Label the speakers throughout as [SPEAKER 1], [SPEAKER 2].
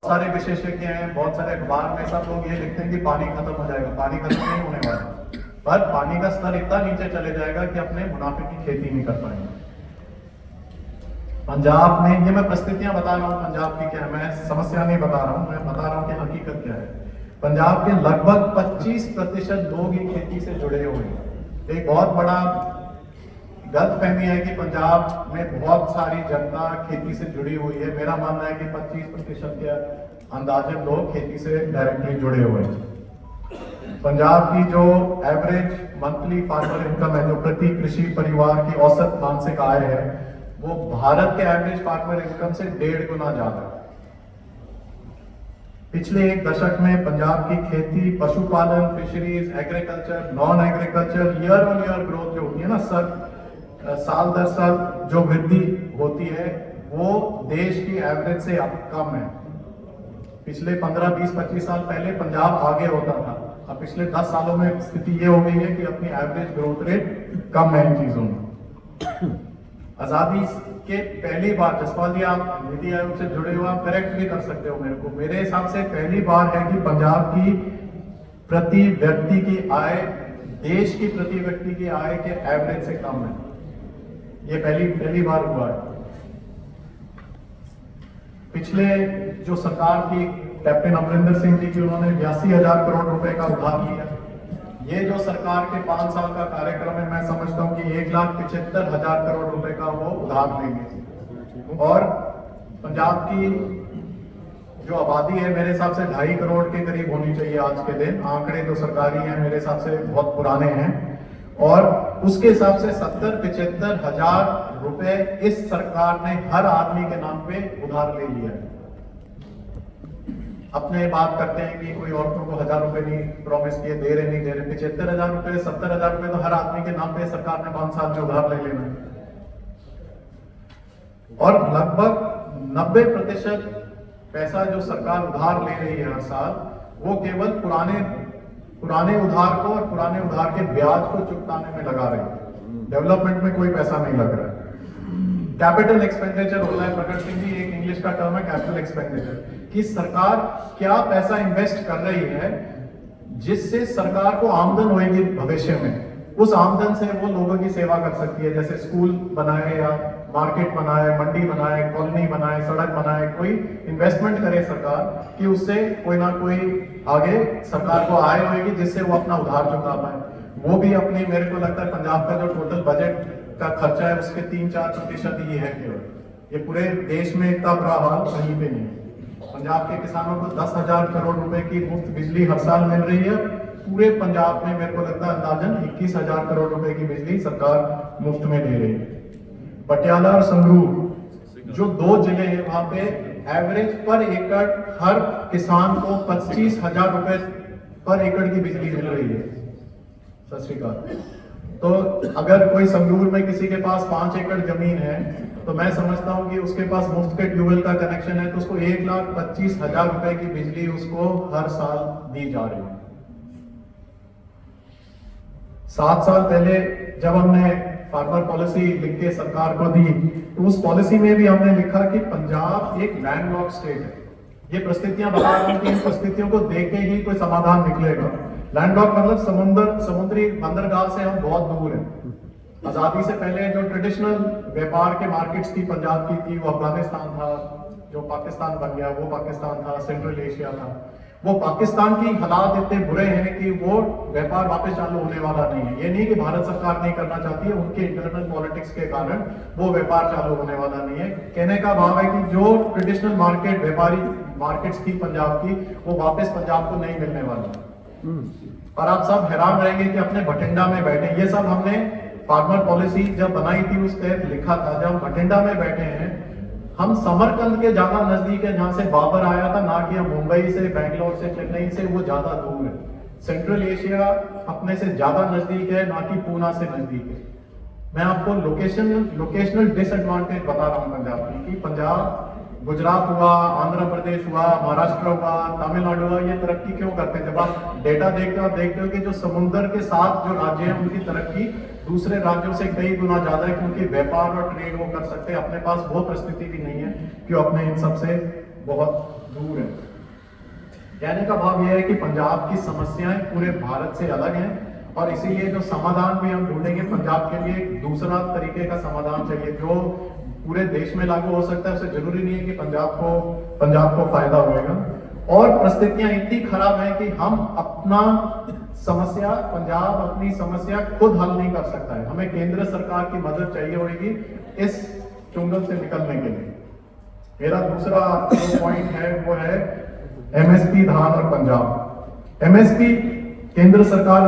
[SPEAKER 1] सारे विशेषज्ञ हैं, बहुत सारे अखबार में सब लोग ये लिखते हैं कि पानी खत्म हो जाएगा। पानी खत्म नहीं होने वाला, पर पानी का स्तर इतना नीचे चले जाएगा कि अपने मुनाफे की खेती नहीं कर पाएंगे। पंजाब में, ये मैं परिस्थितियां बता रहा हूँ पंजाब की, क्या मैं समस्या नहीं बता रहा हूँ, मैं बता रहा हूँ कि हकीकत क्या है। पंजाब के लगभग 25% लोग ही खेती से जुड़े हुए हैं। एक बहुत बड़ा गलतफहमी है कि पंजाब में बहुत सारी जनता खेती से जुड़ी हुई है। मेरा मानना है कि 25% के अंदाजन लोग खेती से डायरेक्टली जुड़े हुए हैं। पंजाब की जो एवरेज मंथली फार्मर इनकम है, जो प्रति कृषि परिवार की औसत मासिक आय है, वो भारत के एवरेज फार्मर इनकम से 1.5 गुना ज्यादा है। पिछले एक दशक में पंजाब की खेती, पशुपालन, fisheries, agriculture, non agriculture, year on year growth जो होती है ना, साल दर साल जो वृद्धि होती है, वो देश की एवरेज से अब कम है। पिछले 15, 20, 25 साल पहले पंजाब आगे होता था, अब पिछले 10 सालों में स्थिति ये हो गई है कि अपनी एवरेज ग्रोथ रेट कम है इन चीजों में। आजादी के पहली बार, जसपाल जी आप नीति आयोग से जुड़े हुए, आप करेक्ट भी कर सकते हो मेरे को, मेरे हिसाब से पहली बार है कि पंजाब की प्रति व्यक्ति की आय देश की प्रति व्यक्ति की आय के एवरेज से कम है। ये पहली बार हुआ है। पिछले जो सरकार थी कैप्टन अमरिंदर सिंह जी की, उन्होंने 82,000 करोड़ रुपए का उधार लिया। ये जो सरकार के 5 साल का कार्यक्रम है, मैं समझता हूं कि 1,75,000 करोड़ रुपए का वो उधार लेंगे। और पंजाब की जो आबादी है मेरे हिसाब से 2.5 करोड़ के करीब होनी चाहिए आज के दिन। आंकड़े जो सरकारी हैं मेरे हिसाब से बहुत पुराने हैं, और उसके हिसाब से 70-75,000 रुपए इस सरकार ने हर आदमी के नाम पे उधार ले लिया है। अपने बात करते हैं कि कोई औरतों को 1,000 रुपए नहीं प्रॉमिस किए, दे रहे नहीं दे रहे, 75,000 रुपए, 70,000 रुपए तो हर आदमी के नाम पे सरकार ने 5 साल में उधार ले लेना है। और लगभग 90% पैसा जो सरकार उधार ले रही है हर साल, वो केवल पुराने उधार को और पुराने उधार के ब्याज को चुकाने में लगा रही है। डेवलपमेंट में कोई पैसा नहीं लग रहा है। कैपिटल एक्सपेंडिचर होता है, प्रकट सिंह जी, एक इंग्लिश का टर्म है कैपिटल एक्सपेंडिचर, कि सरकार क्या पैसा इन्वेस्ट कर रही है जिससे सरकार को आमदन होगी भविष्य में। उस आमदन से वो लोगों की सेवा कर सकती है, जैसे स्कूल बनाए या मार्केट बनाए, मंडी बनाए, कॉलोनी बनाए, सड़क बनाए, कोई इन्वेस्टमेंट करे सरकार कि उससे कोई ना कोई आगे सरकार को आय होगी जिससे वो अपना उधार चुका पाए। वो भी अपनी, मेरे को लगता है पंजाब का जो टोटल बजट का खर्चा है उसके 3-4% ही है केवल। ये पूरे देश में इतना बुरा हाल कहीं पे नहीं है। पंजाब के किसानों को 10,000 करोड़ रुपए की मुफ्त बिजली हर साल मिल रही है। पूरे पंजाब में मेरे को लगता है अंदाजन 21,000 करोड़ रुपए की बिजली सरकार मुफ्त में दे रही है। पटियाला और संगरूर जो 2 जिले हैं, वहां पे एवरेज पर एकड़ हर किसान को 25,000 रुपए पर एकड़ की बिजली मिल रही है। सत श्री अकाल। तो अगर कोई संगरूर में किसी के पास 5 एकड़ जमीन है, तो मैं समझता हूं कि उसके पास मुफ्त के ट्यूबवेल का कनेक्शन है, तो उसको 1,25,000 रुपए की बिजली उसको हर साल दी जा रही है। 7 साल पहले जब हमने फार्मर पॉलिसी लिख के सरकार को दी, तो उस पॉलिसी में भी हमने लिखा कि पंजाब एक लैंडलॉक स्टेट है। ये परिस्थितियां बता रही हैं कि इन परिस्थितियों को देख के ही कोई समाधान निकलेगा। लैंडलॉक मतलब समुद्री बंदरगाह से हम बहुत दूर हैं। आजादी से पहले जो ट्रेडिशनल व्यापार के मार्केट्स थी पंजाब की थी, वो अफगानिस्तान था, जो पाकिस्तान बन गया वो पाकिस्तान था, सेंट्रल एशिया था। वो पाकिस्तान की हालात इतने बुरे हैं कि वो व्यापार वापस चालू होने वाला नहीं है। ये नहीं कि भारत सरकार नहीं करना चाहती है, उनके इंटरनल पॉलिटिक्स के कारण वो व्यापार चालू होने वाला नहीं है। कहने का भाव है कि जो ट्रेडिशनल मार्केट, व्यापारी मार्केट्स थी पंजाब की, वो वापस पंजाब को नहीं मिलने वाली। और आप सब हैरान रहेंगे कि अपने भटिंडा में बैठे, ये सब हमने फार्मर पॉलिसी जब बनाई थी उस तहत लिखा था। जब भटिंडा में बैठे हैं, हम समरकंद के ज्यादा नजदीक है जहां से बाबर आया था, ना कि हम मुंबई से, बैंगलोर से, चेन्नई से, वो ज्यादा दूर है। सेंट्रल एशिया अपने से ज्यादा नजदीक है, ना कि पूना से नजदीक है। मैं आपको लोकेशनल डिसएडवांटेज बता रहा हूं पंजाब की, कि पंजाब, गुजरात हुआ, आंध्र प्रदेश हुआ, महाराष्ट्र हुआ, तमिलनाडु हुआ, ये तरक्की क्यों करते हैं? जब आप डेटा देखते हो, आप देखते हो कि जो समुद्र के साथ जो राज्य हैं उनकी तरक्की दूसरे राज्यों से कई गुना ज्यादा है, क्योंकि व्यापार और ट्रेड वो कर सकते हैं। अपने पास वो परिस्थिति भी नहीं है कि वो अपने इन सबसे बहुत दूर है। कहने का भाव यह है कि पंजाब की समस्याएं पूरे भारत से अलग हैं और इसीलिए जो समाधान भी हम ढूंढेंगे पंजाब के लिए एक दूसरा तरीके का समाधान चाहिए जो पूरे देश में लागू हो सकता है। उसे जरूरी नहीं है कि पंजाब को फायदा होएगा। और परिस्थितियां इतनी खराब है कि हम अपना समस्या पंजाब अपनी समस्या खुद हल नहीं कर सकता है। हमें केंद्र सरकार की मदद चाहिए होगी इस चुंगल से निकलने के लिए। मेरा दूसरा जो पॉइंट है वो है एमएसपी धान और पंजाब। एमएसपी केंद्र सरकार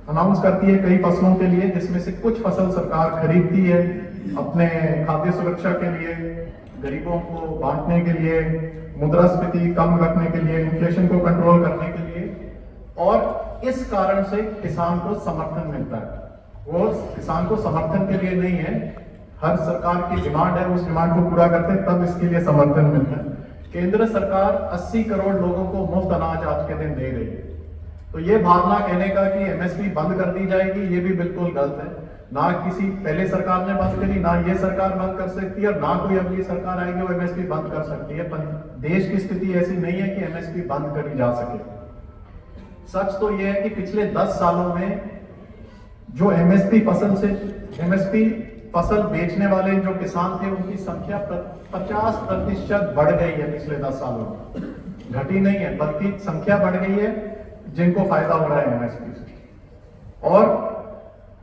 [SPEAKER 1] अनाउंस करती है कई फसलों के लिए, जिसमें से कुछ फसल सरकार खरीदती है अपने खाद्य सुरक्षा के लिए, गरीबों को बांटने के लिए, मुद्रास्फीति कम रखने के लिए, इन्फ्लेशन को कंट्रोल करने के लिए, और इस कारण से किसान को समर्थन मिलता है। वो किसान को समर्थन के लिए नहीं है, हर सरकार की डिमांड है, उस डिमांड को पूरा करते हैं तब इसके लिए समर्थन मिलता है। केंद्र सरकार 80 करोड़ लोगों को मुफ्त अनाज आज के दिन दे रही है। तो ये भावना कहने का कि एमएसपी बंद कर दी जाएगी, ये भी बिल्कुल गलत है। ना किसी पहले सरकार ने बंद करी, ना ये सरकार बंद कर सकती है, और ना कोई अगली सरकार आएगी वो एमएसपी बंद कर सकती है। देश की स्थिति ऐसी नहीं है कि एमएसपी बंद करी जा सके। सच तो यह है कि पिछले 10 सालों में जो एमएसपी फसल बेचने वाले जो किसान थे उनकी संख्या 50% बढ़ गई है पिछले 10 सालों में। घटी नहीं है बल्कि संख्या बढ़ गई है जिनको फायदा हो रहा है एमएसपी से। और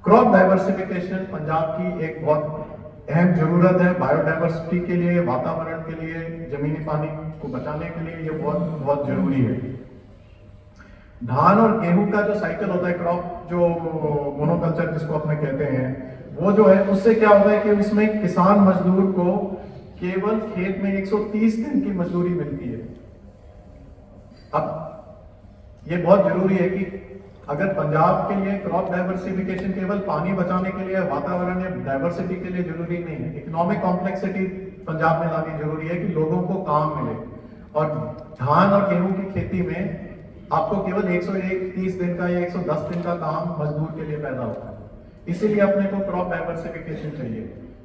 [SPEAKER 1] क्रॉप डाइवर्सिफिकेशन पंजाब की एक बहुत अहम जरूरत है बायोडाइवर्सिटी के लिए, वातावरण के लिए, जमीनी पानी को बचाने के लिए, ये बहुत बहुत जरूरी है। धान और गेहूं का जो साइकिल होता है, क्रॉप जो मोनोकल्चर जिसको अपने कहते हैं, वो जो है उससे क्या होता है कि उसमें किसान मजदूर को केवल खेत में 130 दिन की मजदूरी मिलती है। अब ये बहुत जरूरी है कि अगर पंजाब के लिए क्रॉप डाइवर्सिफिकेशन केवल पानी बचाने के लिए, वातावरण या डाइवर्सिटी के लिए जरूरी नहीं है, इकोनॉमिक कॉम्प्लेक्सिटी पंजाब में लानी जरूरी है कि लोगों को काम मिले। और धान और गेहूं की खेती में आपको केवल 130 दिन का या 110 दिन का काम मजदूर के लिए पैदा होता है। इसीलिए अपने को क्रॉप डाइवर्सिफिकेशन चाहिए।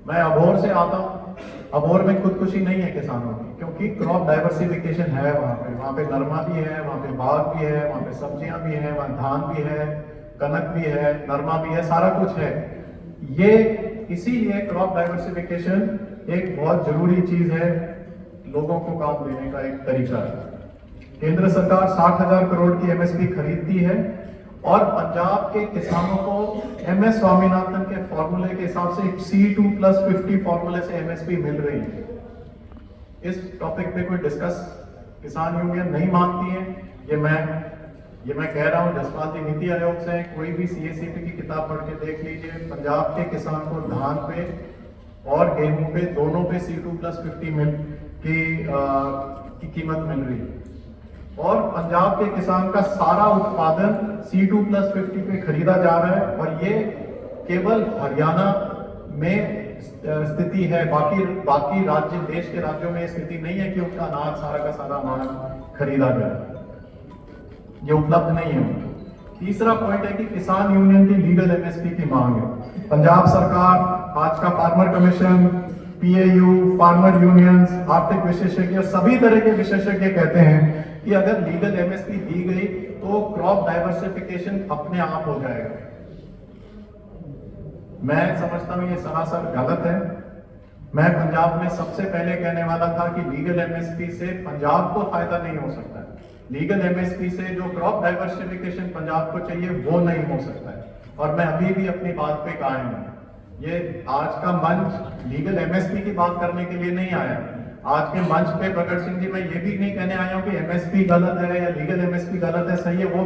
[SPEAKER 1] मैं अबोहर से आता हूँ, अबोहर में खुदकुशी नहीं है किसानों की, क्योंकि क्रॉप डाइवर्सिफिकेशन है वहाँ पे नरमा भी है, वहाँ पे बाग भी है, वहाँ पे सब्जियां भी हैं, वहाँ धान भी है, कनक भी है, नरमा भी है, सारा कुछ है। ये इसीलिए क्रॉप डाइवर्सिफिकेशन एक बहुत जरूरी चीज है, लोगों को काम देने का एक तरीका है। केंद्र सरकार 60,000 करोड़ की एमएसपी खरीदती है और पंजाब के किसानों को एमएस स्वामीनाथन के फॉर्मूले के हिसाब से C2+50 फॉर्मूले से एमएसपी मिल रही है। इस टॉपिक पे कोई डिस्कस किसान यूनियन नहीं मानती है, ये मैं कह रहा हूँ जसपाल जी नीति आयोग से, कोई भी CACP की किताब पढ़ के देख लीजिए, पंजाब के किसान को धान पे और गेहूं पे दोनों पे C2+50 की कीमत मिल रही है। और पंजाब के किसान का सारा उत्पादन C2+50 पे खरीदा जा रहा है, और ये केवल हरियाणा में स्थिति है, बाकी राज्य देश के राज्यों में स्थिति नहीं है कि उनका अनाज सारा का सारा अनाज खरीदा गया, ये उपलब्ध नहीं है। तीसरा पॉइंट है कि किसान यूनियन की लीगल एमएसपी की मांग है। पंजाब सरकार, आज का farmer commission, PAU, farmer unions, आर्थिक विशेषज्ञ, सभी तरह के विशेषज्ञ कहते हैं कि अगर लीगल एमएसपी दी गई तो क्रॉप डाइवर्सिफिकेशन अपने आप हो जाएगा। मैं समझता हूं ये सरासर गलत है। मैं पंजाब में सबसे पहले कहने वाला था कि लीगल एमएसपी से पंजाब को फायदा नहीं हो सकता है। लीगल एमएसपी से जो क्रॉप डाइवर्सिफिकेशन पंजाब को चाहिए वो नहीं हो सकता है, और मैं अभी भी अपनी बात पे कायम हूं। ये आज का मंच लीगल एमएसपी की बात करने के लिए नहीं आया। आज के मंच पे प्रकट सिंह जी, मैं ये भी नहीं कहने आया हूं कि एमएसपी गलत है या लीगल एमएसपी गलत है, सही है वो